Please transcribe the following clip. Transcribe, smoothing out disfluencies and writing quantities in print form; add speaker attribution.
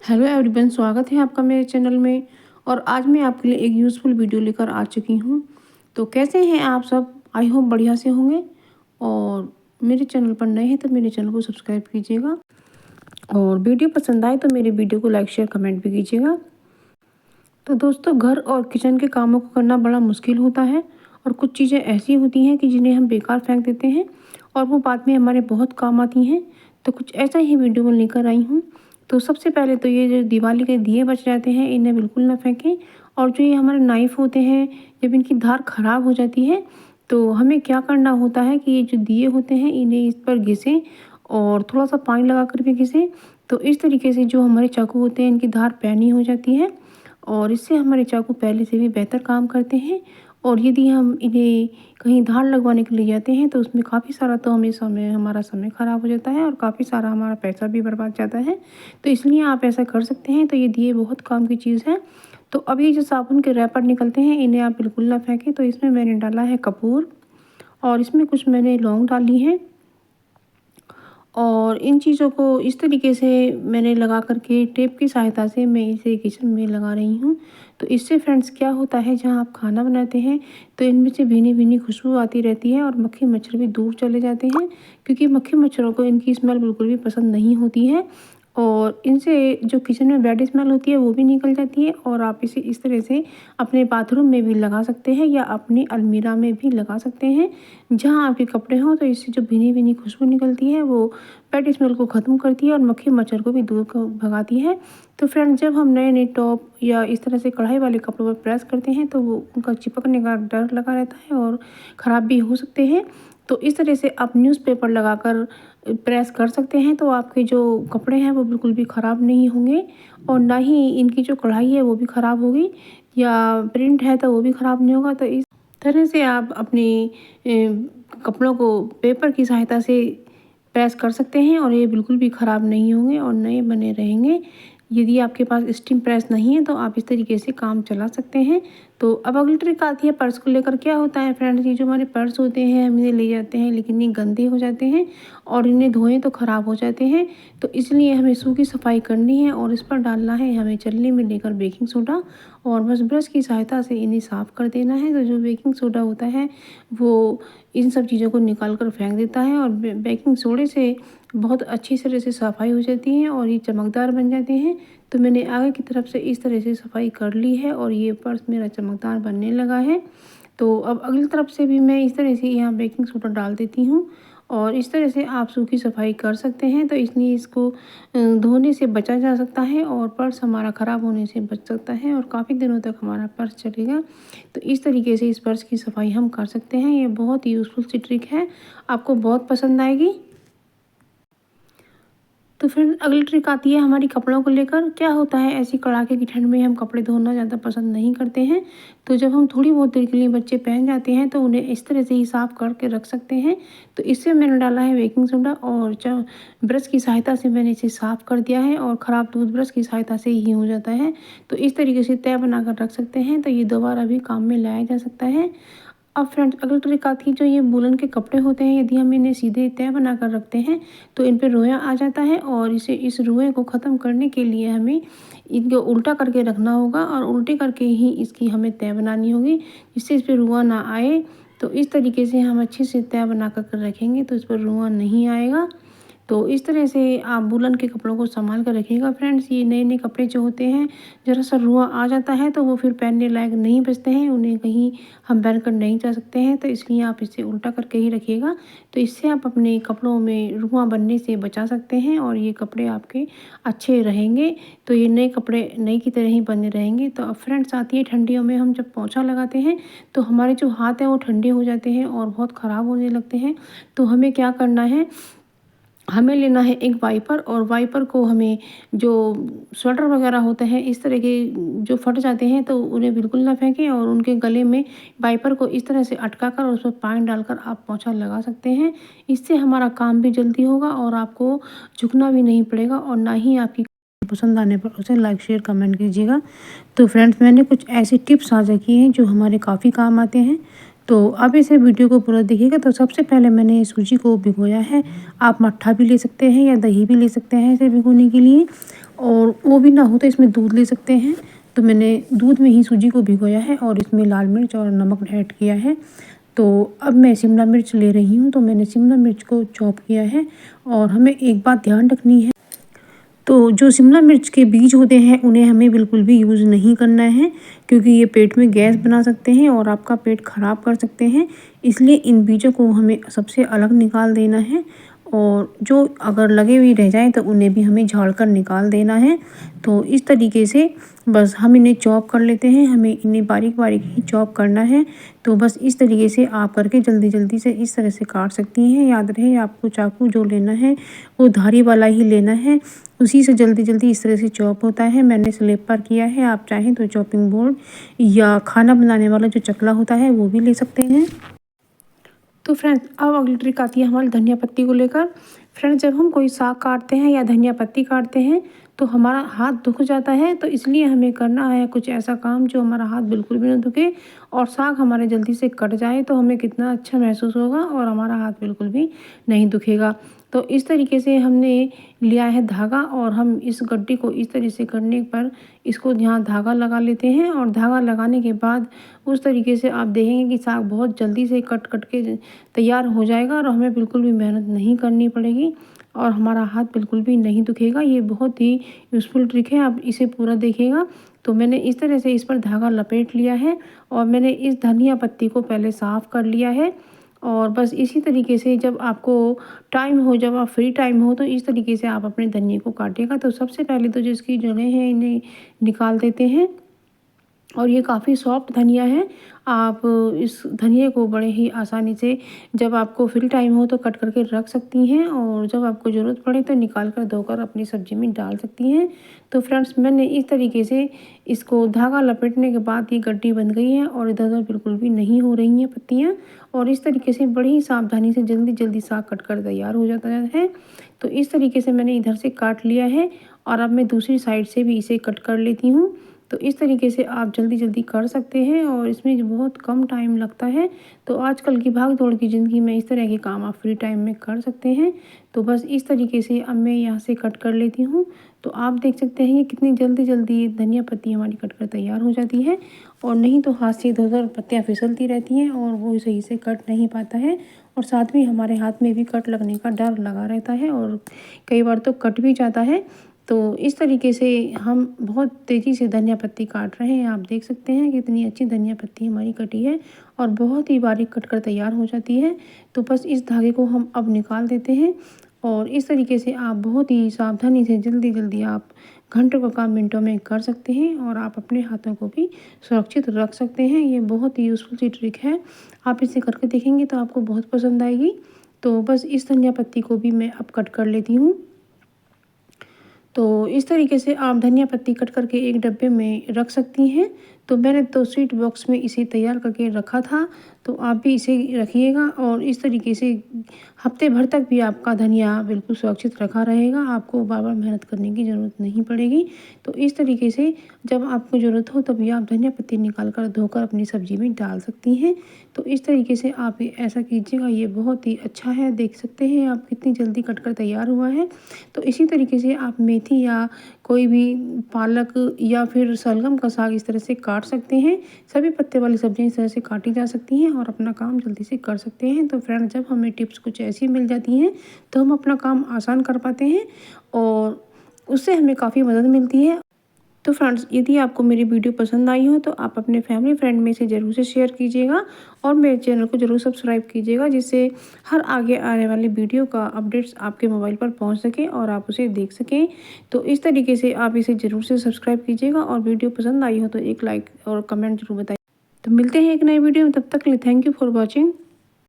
Speaker 1: Hello everyone, स्वागत है आपका मेरे चैनल में। और आज मैं आपके लिए एक यूज़फुल वीडियो लेकर आ चुकी हूँ। तो कैसे हैं आप सब? आई होप बढ़िया से होंगे। और मेरे चैनल पर नए हैं तो मेरे चैनल को सब्सक्राइब कीजिएगा, और वीडियो पसंद आए तो मेरे वीडियो को लाइक शेयर कमेंट भी कीजिएगा। तो दोस्तों, घर और किचन के कामों को करना बड़ा मुश्किल होता है, और कुछ चीज़ें ऐसी होती हैं कि जिन्हें हम बेकार फेंक देते हैं और वो बाद में हमारे बहुत काम आती हैं। तो कुछ ऐसा ही वीडियो में लेकर आई हूँ। तो सबसे पहले तो ये जो दिवाली के दिए बच जाते हैं, इन्हें बिल्कुल ना फेंकें। और जो ये हमारे नाइफ़ होते हैं, जब इनकी धार ख़राब हो जाती है तो हमें क्या करना होता है कि ये जो दिए होते हैं इन्हें इस पर घिसें, और थोड़ा सा पानी लगा कर भी घिसें। तो इस तरीके से जो हमारे चाकू होते हैं इनकी धार पैनी हो जाती है, और इससे हमारे चाकू पहले से भी बेहतर काम करते हैं। और यदि हम इन्हें कहीं धार लगवाने के लिए जाते हैं तो उसमें काफ़ी सारा तो हमारा समय ख़राब हो जाता है, और काफ़ी सारा हमारा पैसा भी बर्बाद जाता है। तो इसलिए आप ऐसा कर सकते हैं। तो ये दिए बहुत काम की चीज़ है। तो अब ये जो साबुन के रैपर निकलते हैं इन्हें आप बिल्कुल ना फेंकें। तो इसमें मैंने डाला है कपूर, और इसमें कुछ मैंने लौंग डाली है, और इन चीज़ों को इस तरीके से मैंने लगा करके टेप की सहायता से मैं इसे किचन में लगा रही हूँ। तो इससे फ्रेंड्स क्या होता है, जहाँ आप खाना बनाते हैं तो इनमें से भीनी भीनी खुशबू आती रहती है, और मक्खी मच्छर भी दूर चले जाते हैं, क्योंकि मक्खी मच्छरों को इनकी स्मेल बिल्कुल भी पसंद नहीं होती है। और इनसे जो किचन में बैड स्मेल होती है वो भी निकल जाती है। और आप इसे इस तरह से अपने बाथरूम में भी लगा सकते हैं, या अपनी अलमीरा में भी लगा सकते हैं जहाँ आपके कपड़े हों। तो इससे जो भीनी भीनी खुशबू निकलती है वो बैड स्मेल को ख़त्म करती है, और मक्खी मच्छर को भी दूर भगाती है। तो फ्रेंड्स, जब हम नए नए टॉप या इस तरह से कढ़ाई वाले कपड़ों पर प्रेस करते हैं तो वो उनका चिपकने का डर लगा रहता है, और ख़राब भी हो सकते हैं। तो इस तरह से आप न्यूज़पेपर लगाकर प्रेस कर सकते हैं, तो आपके जो कपड़े हैं वो बिल्कुल भी ख़राब नहीं होंगे, और ना ही इनकी जो कढ़ाई है वो भी ख़राब होगी, या प्रिंट है तो वो भी ख़राब नहीं होगा। तो इस तरह से आप अपने कपड़ों को पेपर की सहायता से प्रेस कर सकते हैं, और ये बिल्कुल भी ख़राब नहीं होंगे और नए बने रहेंगे। यदि आपके पास स्टीम प्रेस नहीं है तो आप इस तरीके से काम चला सकते हैं। तो अब अगली ट्रिक आती है पर्स को लेकर। क्या होता है फ्रेंड्स, ये जो हमारे पर्स होते हैं हम इन्हें ले जाते हैं, लेकिन ये गंदे हो जाते हैं, और इन्हें धोएं तो ख़राब हो जाते हैं। तो इसलिए हमें सूखी सफाई करनी है, और इस पर डालना है हमें चलनी में लेकर बेकिंग सोडा, और बस ब्रश की सहायता से इन्हें साफ़ कर देना है। तो जो बेकिंग सोडा होता है वो इन सब चीज़ों को निकाल कर फेंक देता है, और बेकिंग सोडे से बहुत अच्छी तरह से सफाई हो जाती है, और ये चमकदार बन जाते हैं। तो मैंने आगे की तरफ से इस तरह से सफाई कर ली है, और ये पर्स मेरा चमकदार बनने लगा है। तो अब अगली तरफ से भी मैं इस तरह से यहाँ बेकिंग सोडा डाल देती हूँ, और इस तरह से आप सूखी सफाई कर सकते हैं। तो इसलिए इसको धोने से बचा जा सकता है, और पर्स हमारा ख़राब होने से बच सकता है, और काफ़ी दिनों तक हमारा पर्स चलेगा। तो इस तरीके से इस पर्स की सफाई हम कर सकते हैं। ये बहुत यूज़फुल सी ट्रिक है, आपको बहुत पसंद आएगी। तो फिर अगली ट्रिक आती है हमारी कपड़ों को लेकर। क्या होता है, ऐसी कड़ाके की ठंड में हम कपड़े धोना ज़्यादा पसंद नहीं करते हैं। तो जब हम थोड़ी बहुत देर के लिए बच्चे पहन जाते हैं तो उन्हें इस तरह से ही साफ़ करके रख सकते हैं। तो इससे मैंने डाला है बेकिंग सोडा, और ब्रश की सहायता से मैंने इसे साफ़ कर दिया है, और ख़राब टूथब्रश की सहायता से ही हो जाता है। तो इस तरीके से तय बनाकर रख सकते हैं, तो ये दोबारा भी काम में लाया जा सकता है। अब फ्रेंड्स, अगली ट्रिक आती है जो ये वूलन के कपड़े होते हैं, यदि हम इन्हें सीधे तय बना कर रखते हैं तो इन पे रोया आ जाता है, और इस रुएं को ख़त्म करने के लिए हमें इनको उल्टा करके रखना होगा, और उल्टे करके ही इसकी हमें तय बनानी होगी, जिससे इस पर रुआं ना आए। तो इस तरीके से हम अच्छे से तय बना कर रखेंगे तो इस पर रुआं नहीं आएगा। तो इस तरह से आप वूलन के कपड़ों को संभाल कर रखिएगा फ्रेंड्स। ये नए नए कपड़े जो होते हैं, ज़रा सा रुआं आ जाता है तो वो फिर पहनने लायक नहीं बचते हैं, उन्हें कहीं हम पहन कर नहीं जा सकते हैं। तो इसलिए आप इसे उल्टा करके ही रखिएगा। तो इससे आप अपने कपड़ों में रुआं बनने से बचा सकते हैं, और ये कपड़े आपके अच्छे रहेंगे। तो ये नए कपड़े नए की तरह ही बने रहेंगे। तो अब फ्रेंड्स आती है ठंडियों में हम जब पोंछा लगाते हैं तो हमारे जो हाथ हैं वो ठंडे हो जाते हैं और बहुत ख़राब होने लगते हैं। तो हमें क्या करना है, हमें लेना है एक वाइपर, और वाइपर को हमें जो स्वेटर वगैरह होते हैं इस तरह के जो फट जाते हैं तो उन्हें बिल्कुल ना फेंकें, और उनके गले में वाइपर को इस तरह से अटका कर उस पर पानी डालकर आप पोंछा लगा सकते हैं। इससे हमारा काम भी जल्दी होगा, और आपको झुकना भी नहीं पड़ेगा, और ना ही आपकी पसंद आने पर उसे लाइक शेयर कमेंट कीजिएगा। तो फ्रेंड्स, मैंने कुछ ऐसी टिप्स साझा की हैं जो हमारे काफ़ी काम आते हैं। तो अब इसे वीडियो को पूरा देखिएगा। तो सबसे पहले मैंने सूजी को भिगोया है। आप मट्ठा भी ले सकते हैं या दही भी ले सकते हैं इसे भिगोने के लिए। और वो भी ना हो तो इसमें दूध ले सकते हैं। तो मैंने दूध में ही सूजी को भिगोया है और इसमें लाल मिर्च और नमक ऐड किया है। तो अब मैं शिमला मिर्च ले रही हूँ, तो मैंने शिमला मिर्च को चॉप किया है। और हमें एक बात ध्यान रखनी है, तो जो शिमला मिर्च के बीज होते हैं उन्हें हमें बिल्कुल भी यूज़ नहीं करना है, क्योंकि ये पेट में गैस बना सकते हैं और आपका पेट ख़राब कर सकते हैं। इसलिए इन बीजों को हमें सबसे अलग निकाल देना है, और जो अगर लगे हुए रह जाएं तो उन्हें भी हमें झाड़ कर निकाल देना है। तो इस तरीके से बस हम इन्हें चॉप कर लेते हैं, हमें इन्हें बारीक बारीक ही चॉप करना है। तो बस इस तरीके से आप करके जल्दी जल्दी से इस तरह से काट सकती हैं। याद रहे आपको चाकू जो लेना है वो धारी वाला ही लेना है, उसी से जल्दी जल्दी इस तरह से चॉप होता है। मैंने स्लेब पर किया है, आप चाहें तो चॉपिंग बोर्ड या खाना बनाने वाला जो चकला होता है वो भी ले सकते हैं। तो फ्रेंड्स अब अगली ट्रिक आती है हमारी धनिया पत्ती को लेकर। फ्रेंड्स जब हम कोई साग काटते हैं या धनिया पत्ती काटते हैं तो हमारा हाथ दुख जाता है, तो इसलिए हमें करना है कुछ ऐसा काम जो हमारा हाथ बिल्कुल भी ना दुखे और साग हमारे जल्दी से कट जाए, तो हमें कितना अच्छा महसूस होगा और हमारा हाथ बिल्कुल भी नहीं दुखेगा। तो इस तरीके से हमने लिया है धागा, और हम इस गड्ढे को इस तरह से करने पर इसको यहाँ धागा लगा लेते हैं। और धागा लगाने के बाद उस तरीके से आप देखेंगे कि साग बहुत जल्दी से कट कट के तैयार हो जाएगा और हमें बिल्कुल भी मेहनत नहीं करनी पड़ेगी और हमारा हाथ बिल्कुल भी नहीं दुखेगा। ये बहुत ही यूज़फुल ट्रिक है, आप इसे पूरा देखिएगा। तो मैंने इस तरह से इस पर धागा लपेट लिया है और मैंने इस धनिया पत्ती को पहले साफ़ कर लिया है। और बस इसी तरीके से जब आपको टाइम हो, जब आप फ्री टाइम हो, तो इस तरीके से आप अपने धनिए को काटिएगा। तो सबसे पहले तो जिसकी जड़ें हैं इन्हें निकाल देते हैं, और ये काफ़ी सॉफ्ट धनिया है। आप इस धनिए को बड़े ही आसानी से जब आपको फ्री टाइम हो तो कट करके रख सकती हैं, और जब आपको ज़रूरत पड़े तो निकाल कर धोकर अपनी सब्ज़ी में डाल सकती हैं। तो फ्रेंड्स मैंने इस तरीके से इसको धागा लपेटने के बाद ये गड्डी बन गई है और इधर उधर बिल्कुल भी नहीं हो रही हैं पत्तियाँ, और इस तरीके से बड़ी ही सावधानी से जल्दी जल्दी साग कट कर तैयार हो जाता है। तो इस तरीके से मैंने इधर से काट लिया है और अब मैं दूसरी साइड से भी इसे कट कर लेती हूँ। तो इस तरीके से आप जल्दी जल्दी कर सकते हैं और इसमें जो बहुत कम टाइम लगता है। तो आजकल की भाग दौड़ की ज़िंदगी में इस तरह के काम आप फ्री टाइम में कर सकते हैं। तो बस इस तरीके से अब मैं यहाँ से कट कर लेती हूँ। तो आप देख सकते हैं कि कितनी जल्दी जल्दी धनिया पत्ती हमारी कट कर तैयार हो जाती है, और नहीं तो हाथ से इधर उधर पत्तियाँ फिसलती रहती हैं और वो सही से कट नहीं पाता है, और साथ में हमारे हाथ में भी कट लगने का डर लगा रहता है और कई बार तो कट भी जाता है। तो इस तरीके से हम बहुत तेज़ी से धनिया पत्ती काट रहे हैं। आप देख सकते हैं कितनी अच्छी धनिया पत्ती हमारी कटी है और बहुत ही बारीक कट कर तैयार हो जाती है। तो बस इस धागे को हम अब निकाल देते हैं, और इस तरीके से आप बहुत ही सावधानी से जल्दी जल्दी आप घंटों का काम मिनटों में कर सकते हैं, और आप अपने हाथों को भी सुरक्षित रख सकते हैं। ये बहुत ही यूज़फुल सी ट्रिक है, आप इसे करके देखेंगे तो आपको बहुत पसंद आएगी। तो बस इस धनिया पत्ती को भी मैं अब कट कर लेती हूँ। तो इस तरीके से आप धनिया पत्ती कट करके एक डब्बे में रख सकती हैं। तो मैंने तो स्वीट बॉक्स में इसे तैयार करके रखा था, तो आप भी इसे रखिएगा, और इस तरीके से हफ्ते भर तक भी आपका धनिया बिल्कुल सुरक्षित रखा रहेगा। आपको बार बार मेहनत करने की ज़रूरत नहीं पड़ेगी। तो इस तरीके से जब आपको ज़रूरत हो तभी आप धनिया पत्ती निकाल कर धोकर अपनी सब्ज़ी में डाल सकती हैं। तो इस तरीके से आप ऐसा कीजिएगा, ये बहुत ही अच्छा है। देख सकते हैं आप कितनी जल्दी कट कर तैयार हुआ है। तो इसी तरीके से आप मेथी या कोई भी पालक या फिर शलगम का साग इस तरह से काट सकते हैं। सभी पत्ते वाली सब्जियां इस तरह से काटी जा सकती हैं और अपना काम जल्दी से कर सकते हैं। तो फ्रेंड जब हमें टिप्स कुछ ऐसी मिल जाती हैं तो हम अपना काम आसान कर पाते हैं और उससे हमें काफ़ी मदद मिलती है। तो फ्रेंड्स यदि आपको मेरी वीडियो पसंद आई हो तो आप अपने फैमिली फ्रेंड में से ज़रूर से शेयर कीजिएगा और मेरे चैनल को ज़रूर सब्सक्राइब कीजिएगा, जिससे हर आगे आने वाली वीडियो का अपडेट्स आपके मोबाइल पर पहुंच सके और आप उसे देख सकें। तो इस तरीके से आप इसे ज़रूर से सब्सक्राइब कीजिएगा, और वीडियो पसंद आई हो तो एक लाइक और कमेंट जरूर बताइए। तो मिलते हैं एक नई वीडियो में, तब तक के लिए थैंक यू फॉर वॉचिंग।